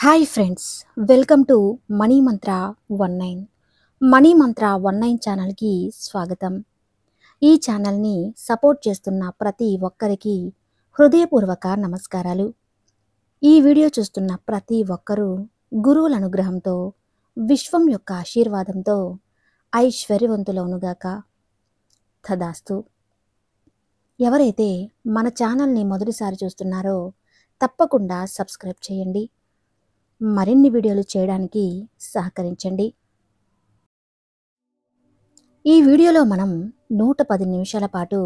Hi friends, welcome to money Mantra 19. Money మంత్ర 19 ఛానల్కి స్వాగతం. ఈ ఛానల్ని సపోర్ట్ చేస్తున్న ప్రతి ఒక్కరికి హృదయపూర్వక నమస్కారాలు. ఈ వీడియో చూస్తున్న ప్రతి ఒక్కరూ గురువుల అనుగ్రహంతో, విశ్వం యొక్క ఆశీర్వాదంతో ఐశ్వర్యవంతులవునుగాక. తదాస్తు. ఎవరైతే మన ఛానల్ని మొదటిసారి చూస్తున్నారో తప్పకుండా సబ్స్క్రైబ్ చేయండి. మరిన్ని వీడియోలు చేయడానికి సహకరించండి. ఈ వీడియోలో మనం 110 నిమిషాల పాటు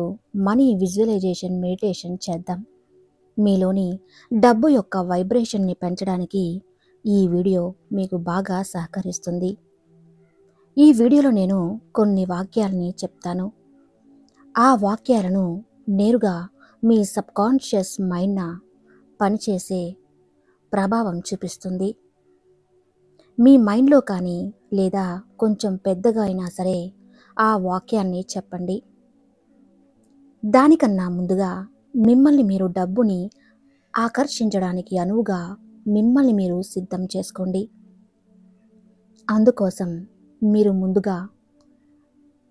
మనీ విజువలైజేషన్ మెడిటేషన్ చేద్దాం. మీలోని డబ్బు యొక్క వైబ్రేషన్ని పెంచడానికి ఈ వీడియో మీకు బాగా సహకరిస్తుంది. ఈ వీడియోలో నేను కొన్ని వాక్యాలని చెప్తాను. ఆ వాక్యాలను నేరుగా మీ సబ్కాన్షియస్ మైండ్న పనిచేసే ప్రభావం చూపిస్తుంది. మీ మైండ్లో కానీ లేదా కొంచెం పెద్దగా అయినా సరే ఆ వాక్యాన్ని చెప్పండి. దానికన్నా ముందుగా మిమ్మల్ని మీరు డబ్బుని ఆకర్షించడానికి అనువుగా మిమ్మల్ని మీరు సిద్ధం చేసుకోండి. అందుకోసం మీరు ముందుగా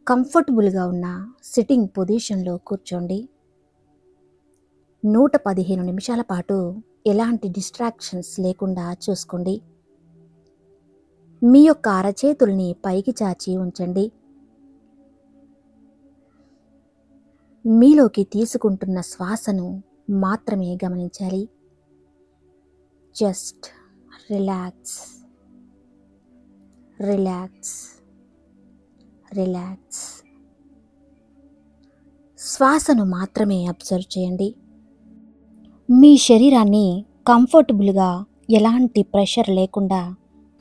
కంఫర్టబుల్గా ఉన్న సిట్టింగ్ పొజిషన్లో కూర్చోండి. 115 నిమిషాల పాటు ఎలాంటి డిస్ట్రాక్షన్స్ లేకుండా చూసుకోండి. మీ యొక్క అరచేతుల్ని పైకి చాచి ఉంచండి. మీలోకి తీసుకుంటున్న శ్వాసను మాత్రమే గమనించాలి. Just relax, relax, relax. శ్వాసను మాత్రమే అబ్జర్వ్ చేయండి. మీ శరీరాన్ని కంఫర్టబుల్గా, ఎలాంటి ప్రెషర్ లేకుండా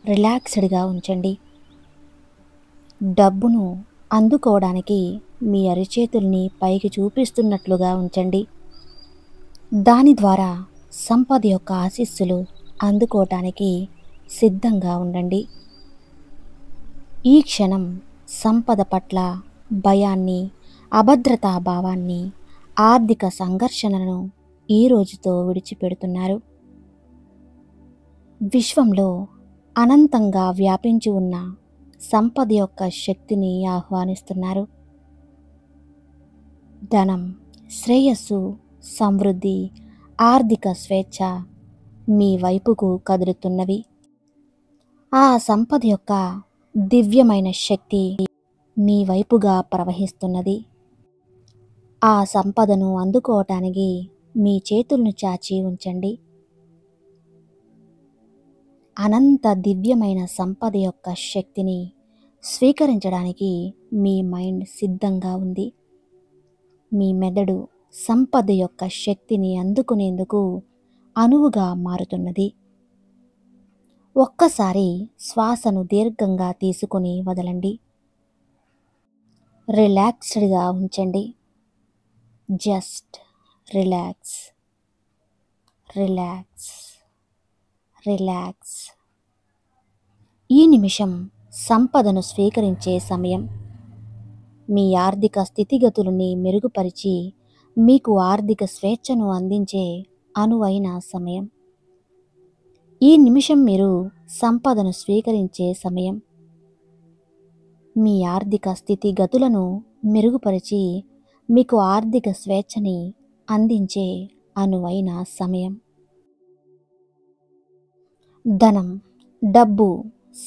రిలాక్స్డ్గా ఉంచండి. డబ్బును అందుకోవడానికి మీ అరిచేతుల్ని పైకి చూపిస్తున్నట్లుగా ఉంచండి. దాని ద్వారా సంపద యొక్క ఆశీస్సులు అందుకోవటానికి సిద్ధంగా ఉండండి. ఈ క్షణం సంపద పట్ల భయాన్ని, అభద్రతా భావాన్ని, ఆర్థిక సంఘర్షణలను ఈ రోజుతో విడిచిపెడుతున్నారు. విశ్వంలో అనంతంగా వ్యాపించి ఉన్న సంపద యొక్క శక్తిని ఆహ్వానిస్తున్నారు. ధనం, శ్రేయస్సు, సమృద్ధి, ఆర్థిక స్వేచ్ఛ మీ వైపుకు కదులుతున్నవి. ఆ సంపద యొక్క దివ్యమైన శక్తి మీ వైపుగా ప్రవహిస్తున్నది. ఆ సంపదను అందుకోవటానికి మీ చేతులను చాచి ఉంచండి. అనంత దివ్యమైన సంపద యొక్క శక్తిని స్వీకరించడానికి మీ మైండ్ సిద్ధంగా ఉంది. మీ మెదడు సంపద యొక్క శక్తిని అందుకునేందుకు అనువుగా మారుతున్నది. ఒక్కసారి శ్వాసను దీర్ఘంగా తీసుకొని వదలండి. రిలాక్స్డ్గా ఉంచండి. Just relax, relax, relax. ఈ నిమిషం సంపదను స్వీకరించే సమయం. మీ ఆర్థిక స్థితిగతులని మెరుగుపరిచి మీకు ఆర్థిక స్వేచ్ఛను అందించే అనువైన సమయం. ఈ నిమిషం మీరు సంపదను స్వీకరించే సమయం. మీ ఆర్థిక స్థితిగతులను మెరుగుపరిచి మీకు ఆర్థిక స్వేచ్ఛని అందించే అనువైన సమయం. ధనం, డబ్బు,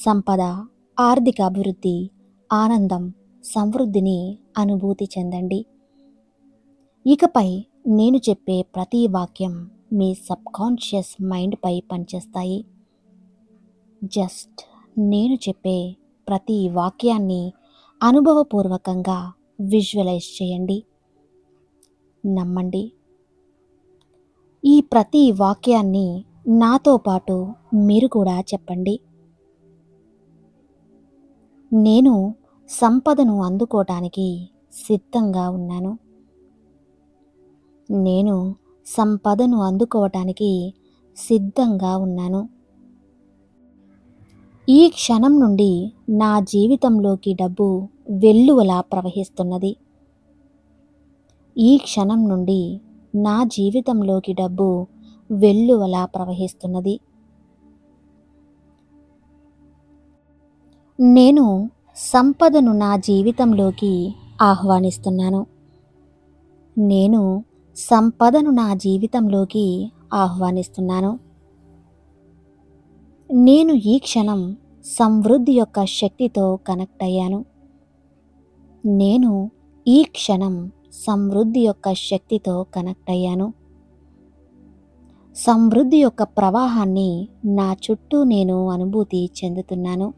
సంపద, ఆర్థిక అభివృద్ధి, ఆనందం, సమృద్ధిని అనుభూతి చెందండి. ఇకపై నేను చెప్పే ప్రతి వాక్యం మీ సబ్కాన్షియస్ మైండ్పై పనిచేస్తాయి. జస్ట్ నేను చెప్పే ప్రతి వాక్యాన్ని అనుభవపూర్వకంగా విజువలైజ్ చేయండి. నమ్మండి. ఈ ప్రతి వాక్యాన్ని నాతో పాటు మీరు కూడా చెప్పండి. నేను సంపదను అందుకోవటానికి సిద్ధంగా ఉన్నాను. నేను సంపదను అందుకోవటానికి సిద్ధంగా ఉన్నాను. ఈ క్షణం నుండి నా జీవితంలోకి డబ్బు వెల్లువలా ప్రవహిస్తున్నది. ఈ క్షణం నుండి నా జీవితంలోకి డబ్బు వెల్లువలా ప్రవహిస్తున్నది. నేను సంపదను నా జీవితంలోకి ఆహ్వానిస్తున్నాను. నేను సంపదను నా జీవితంలోకి ఆహ్వానిస్తున్నాను. నేను ఈ క్షణం సమృద్ధి యొక్క శక్తితో కనెక్ట్ అయ్యాను. నేను ఈ క్షణం సమృద్ధి యొక్క శక్తితో కనెక్ట్ అయ్యాను. సమృద్ధి యొక్క ప్రవాహాన్ని నా చుట్టూ నేను అనుభూతి చెందుతున్నాను.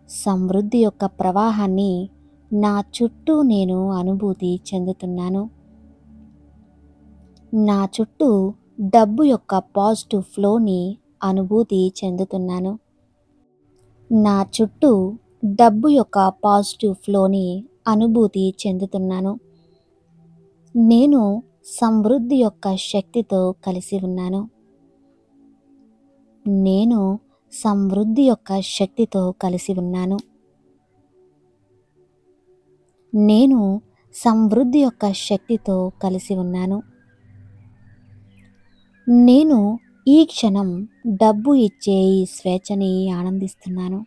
సమృద్ధి యొక్క ప్రవాహాన్ని నా చుట్టూ నేను అనుభూతి చెందుతున్నాను. నా చుట్టూ డబ్బు యొక్క పాజిటివ్ ఫ్లోని అనుభూతి చెందుతున్నాను. నా చుట్టూ డబ్బు యొక్క పాజిటివ్ ఫ్లోని అనుభూతి చెందుతున్నాను. నేను సమృద్ధి యొక్క శక్తితో కలిసి ఉన్నాను. నేను సమృద్ధి యొక్క శక్తితో కలిసి ఉన్నాను. నేను సమృద్ధి యొక్క శక్తితో కలిసి ఉన్నాను. నేను ఈ క్షణం డబ్బు ఇచ్చే ఈ స్వేచ్ఛని ఆనందిస్తున్నాను.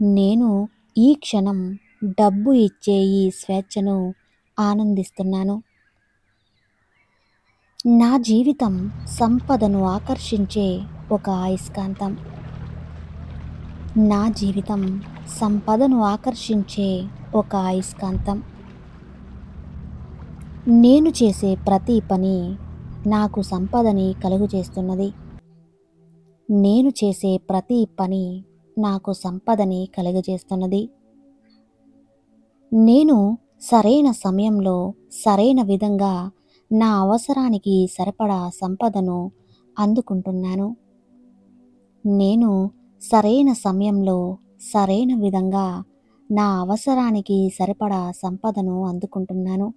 నేను ఈ క్షణం డబ్బు ఇచ్చే ఈ స్వేచ్ఛను ఆనందిస్తున్నాను. నా జీవితం సంపదను ఆకర్షించే ఒక అయస్కాంతం. నా జీవితం సంపదను ఆకర్షించే ఒక అయస్కాంతం. నేను చేసే ప్రతి పని నాకు సంపదని కలుగజేస్తున్నది. నేను చేసే ప్రతి పని నాకు సంపదని కలుగజేస్తున్నది. నేను సరైన సమయంలో సరైన విధంగా నా అవసరానికి సరిపడా సంపదను అందుకుంటున్నాను. నేను సరైన సమయంలో సరైన విధంగా నా అవసరానికి సరిపడా సంపదను అందుకుంటున్నాను.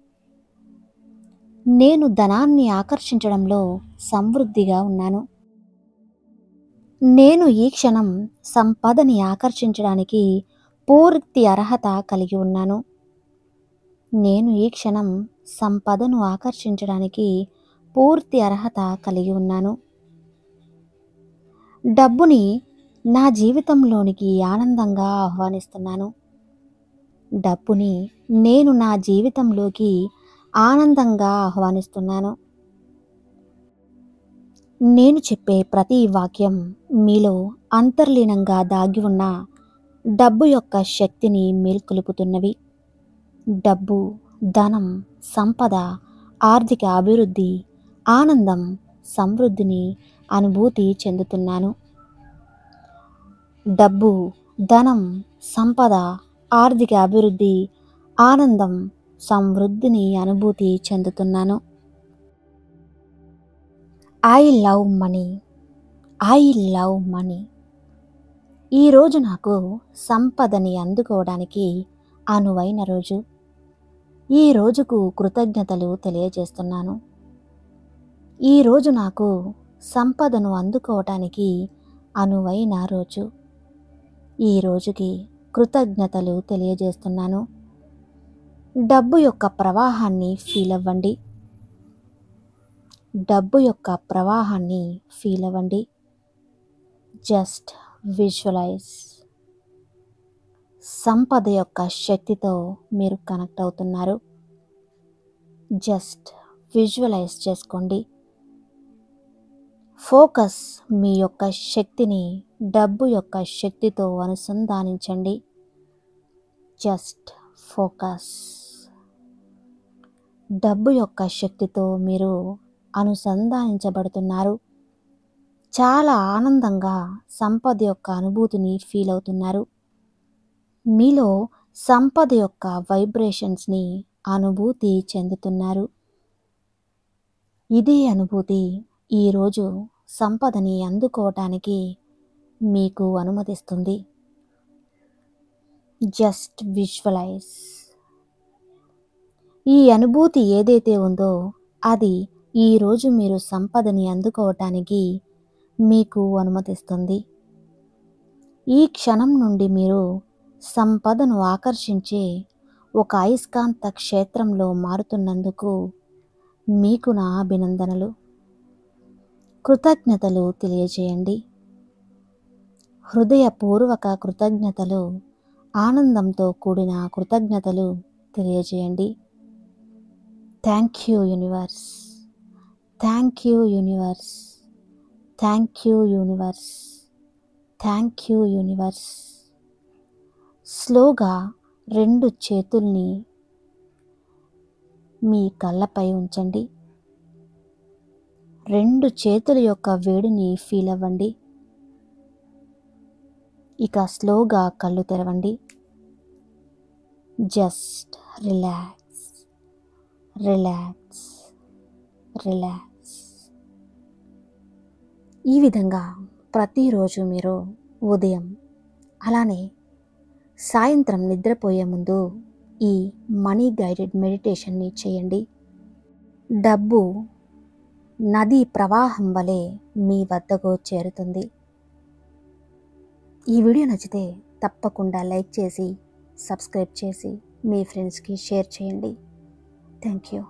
నేను ధనాన్ని ఆకర్షించడంలో సమృద్ధిగా ఉన్నాను. నేను ఈ క్షణం సంపదని ఆకర్షించడానికి పూర్తి అర్హత కలిగి ఉన్నాను. నేను ఈ క్షణం సంపదను ఆకర్షించడానికి పూర్తి అర్హత కలిగి ఉన్నాను. డబ్బుని నా జీవితంలోనికి ఆనందంగా ఆహ్వానిస్తున్నాను. డబ్బుని నేను నా జీవితంలోకి ఆనందంగా ఆహ్వానిస్తున్నాను. నేను చెప్పే ప్రతి వాక్యం మీలో అంతర్లీనంగా దాగి ఉన్న డబ్బు యొక్క శక్తిని మేల్కొలుపుతున్నవి. డబ్బు, ధనం, సంపద, ఆర్థిక అభివృద్ధి, ఆనందం, సమృద్ధిని అనుభూతి చెందుతున్నాను. డబ్బు, ధనం, సంపద, ఆర్థిక అభివృద్ధి, ఆనందం, సమృద్ధిని అనుభూతి చెందుతున్నాను. I love money. I love money. ఈరోజు నాకు సంపదని అందుకోవడానికి అనువైన రోజు. ఈ రోజుకు కృతజ్ఞతలు తెలియజేస్తున్నాను. ఈరోజు నాకు సంపదను అందుకోవటానికి అనువైన రోజు. ఈ రోజుకి కృతజ్ఞతలు తెలియజేస్తున్నాను. డబ్బు యొక్క ప్రవాహాన్ని ఫీల్ అవ్వండి. డబ్బు యొక్క ప్రవాహాన్ని ఫీల్ అవ్వండి. Just visualise. సంపద యొక్క శక్తితో మీరు కనెక్ట్ అవుతున్నారు. జస్ట్ విజువలైజ్ చేసుకోండి. ఫోకస్ మీ యొక్క శక్తిని డబ్బు యొక్క శక్తితో అనుసంధానించండి. Just focus. డబ్బు యొక్క శక్తితో మీరు అనుసంధానించబడుతున్నారు. చాలా ఆనందంగా సంపద యొక్క అనుభూతిని ఫీల్ అవుతున్నారు. మీలో సంపద యొక్క వైబ్రేషన్స్ని అనుభూతి చెందుతున్నారు. ఇదే అనుభూతి ఈరోజు సంపదని అందుకోవటానికి మీకు అనుమతిస్తుంది. Just visualise. ఈ అనుభూతి ఏదైతే ఉందో అది ఈరోజు మీరు సంపదని అందుకోవటానికి మీకు అనుమతిస్తుంది. ఈ క్షణం నుండి మీరు సంపదను ఆకర్షించే ఒక అయస్కాంత క్షేత్రంలో మారుతున్నందుకు మీకు నా అభినందనలు, కృతజ్ఞతలు తెలియజేయండి. హృదయపూర్వక కృతజ్ఞతలు, ఆనందంతో కూడిన కృతజ్ఞతలు తెలియజేయండి. Thank you universe, thank you universe, thank you universe, thank you universe. స్లోగా 2 చేతుల్ని మీ కళ్ళపై ఉంచండి. 2 చేతుల యొక్క వేడిని ఫీల్ అవ్వండి. ఇక స్లోగా కళ్ళు తెరవండి. Just relax, relax, relax. ఈ విధంగా ప్రతిరోజు మీరు ఉదయం అలానే సాయంత్రం నిద్రపోయే ముందు ఈ మనీ గైడెడ్ మెడిటేషన్ని చేయండి. డబ్బు నదీ ప్రవాహం వలె మీ వద్దకు చేరుతుంది. ఈ వీడియో నచ్చితే తప్పకుండా లైక్ చేసి, సబ్స్క్రైబ్ చేసి మీ ఫ్రెండ్స్కి షేర్ చేయండి. Thank you.